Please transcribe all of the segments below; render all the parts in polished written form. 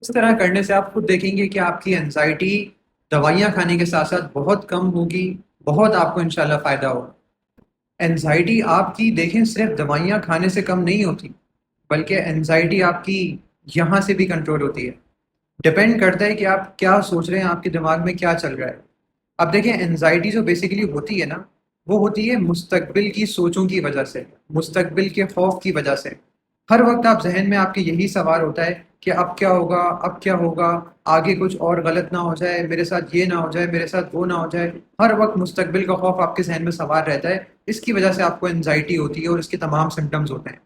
इस तरह करने से आप खुद देखेंगे कि आपकी एनजाइटी दवाइयाँ खाने के साथ साथ बहुत कम होगी, बहुत आपको इंशाल्लाह फ़ायदा होगा। एनजाइटी आपकी देखें सिर्फ दवाइयाँ खाने से कम नहीं होती, बल्कि एनजाइटी आपकी यहाँ से भी कंट्रोल होती है। डिपेंड करता है कि आप क्या सोच रहे हैं, आपके दिमाग में क्या चल रहा है। अब देखें एनजाइटी जो बेसिकली होती है ना, वो होती है मुस्तकबिल की सोचों की वजह से, मुस्तकबिल के खौफ की वजह से। हर वक्त आप जहन में आपके यही सवाल होता है कि अब क्या होगा, अब क्या होगा, आगे कुछ और गलत ना हो जाए, मेरे साथ ये ना हो जाए, मेरे साथ वो ना हो जाए। हर वक्त मुस्तकबिल का खौफ आपके जहन में सवार रहता है। इसकी वजह से आपको एनजाइटी होती है और इसके तमाम सिम्टम्स होते हैं।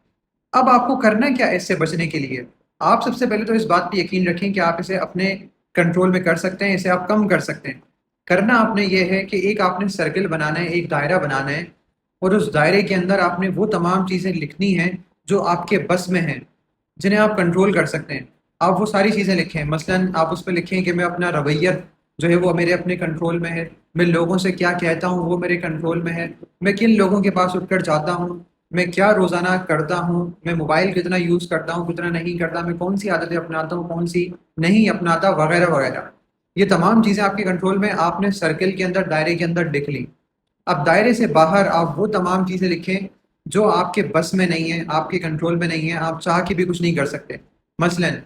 अब आपको करना क्या है इससे बचने के लिए? आप सबसे पहले तो इस बात पे यकीन रखें कि आप इसे अपने कंट्रोल में कर सकते हैं, इसे आप कम कर सकते हैं। करना आपने ये है कि एक आपने सर्कल बनाना है, एक दायरा बनाना है, और उस दायरे के अंदर आपने वो तमाम चीज़ें लिखनी हैं जो आपके बस में हैं, जिन्हें आप कंट्रोल कर सकते हैं। आप वो सारी चीज़ें लिखें। मसलन आप उस पे लिखें कि मैं अपना रवैया जो है वो मेरे अपने कंट्रोल में है, मैं लोगों से क्या कहता हूँ वो मेरे कंट्रोल में है, मैं किन लोगों के पास उठकर जाता हूँ, मैं क्या रोज़ाना करता हूँ, मैं मोबाइल कितना यूज़ करता हूँ, कितना नहीं करता, मैं कौन सी आदतें अपनाता हूँ, कौन सी नहीं अपनाता, वगैरह वगैरह। ये तमाम चीज़ें आपके कंट्रोल में आपने सर्कल के अंदर, दायरे के अंदर लिख ली। अब दायरे से बाहर आप वो तमाम चीज़ें लिखें जो आपके बस में नहीं है, आपके कंट्रोल में नहीं है, आप चाह के भी कुछ नहीं कर सकते। मसलन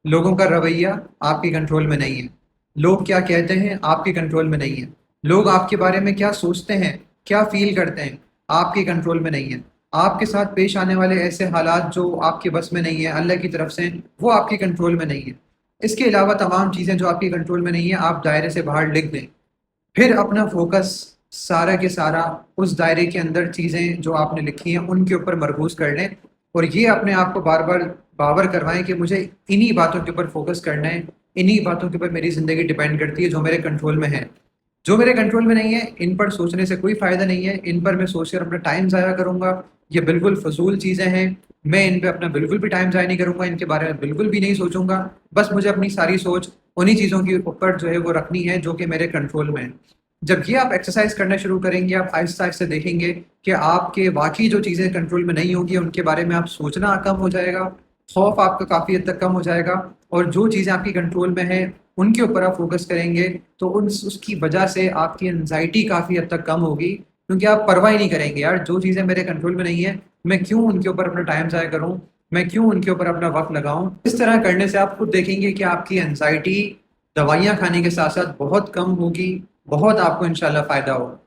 लोगों का रवैया आपके कंट्रोल में नहीं है, लोग क्या कहते हैं आपके कंट्रोल में नहीं है, लोग आपके बारे में क्या सोचते हैं, क्या फील करते हैं, आपके कंट्रोल में नहीं है। आपके साथ पेश आने वाले ऐसे हालात जो आपके बस में नहीं है अल्लाह की तरफ से, वो आपके कंट्रोल में नहीं है। इसके अलावा तमाम चीज़ें जो आपके कंट्रोल में नहीं है आप दायरे से बाहर लिख दें। फिर अपना फोकस सारा के सारा उस दायरे के अंदर चीज़ें जो आपने लिखी हैं उनके ऊपर मरकूज कर लें, और ये अपने आप को बार बार बावर करवाएं कि मुझे इन्हीं बातों के ऊपर फोकस करना है, इन्हीं बातों के ऊपर मेरी ज़िंदगी डिपेंड करती है जो मेरे कंट्रोल में है। जो मेरे कंट्रोल में नहीं है इन पर सोचने से कोई फ़ायदा नहीं है, इन पर मैं सोचकर अपना टाइम ज़ाया करूँगा। ये बिल्कुल फजूल चीज़ें हैं, मैं इन पे अपना बिल्कुल भी टाइम ज़ाया नहीं करूँगा, इनके बारे में बिल्कुल भी नहीं सोचूंगा। बस मुझे अपनी सारी सोच उन्हीं चीज़ों के ऊपर जो है वो रखनी है जो कि मेरे कंट्रोल में है। जब ये आप एक्सरसाइज करना शुरू करेंगे, आप आहिस्ता आहिस्ता देखेंगे कि आपके बाकी जो चीज़ें कंट्रोल में नहीं होंगी उनके बारे में आप सोचना कम हो जाएगा, खौफ आपका काफ़ी हद तक कम हो जाएगा, और जो चीज़ें आपकी कंट्रोल में हैं उनके ऊपर आप फोकस करेंगे तो उन उसकी वजह से आपकी एनजाइटी काफ़ी हद तक कम होगी, क्योंकि आप परवाह ही नहीं करेंगे यार जो चीज़ें मेरे कंट्रोल में नहीं है मैं क्यों उनके ऊपर अपना टाइम ज़ाया करूँ, मैं क्यों उनके ऊपर अपना वक्त लगाऊं। इस तरह करने से आप खुद देखेंगे कि आपकी एनजाइटी दवाइयाँ खाने के साथ साथ बहुत कम होगी, बहुत आपको इंशाल्लाह फ़ायदा होगा।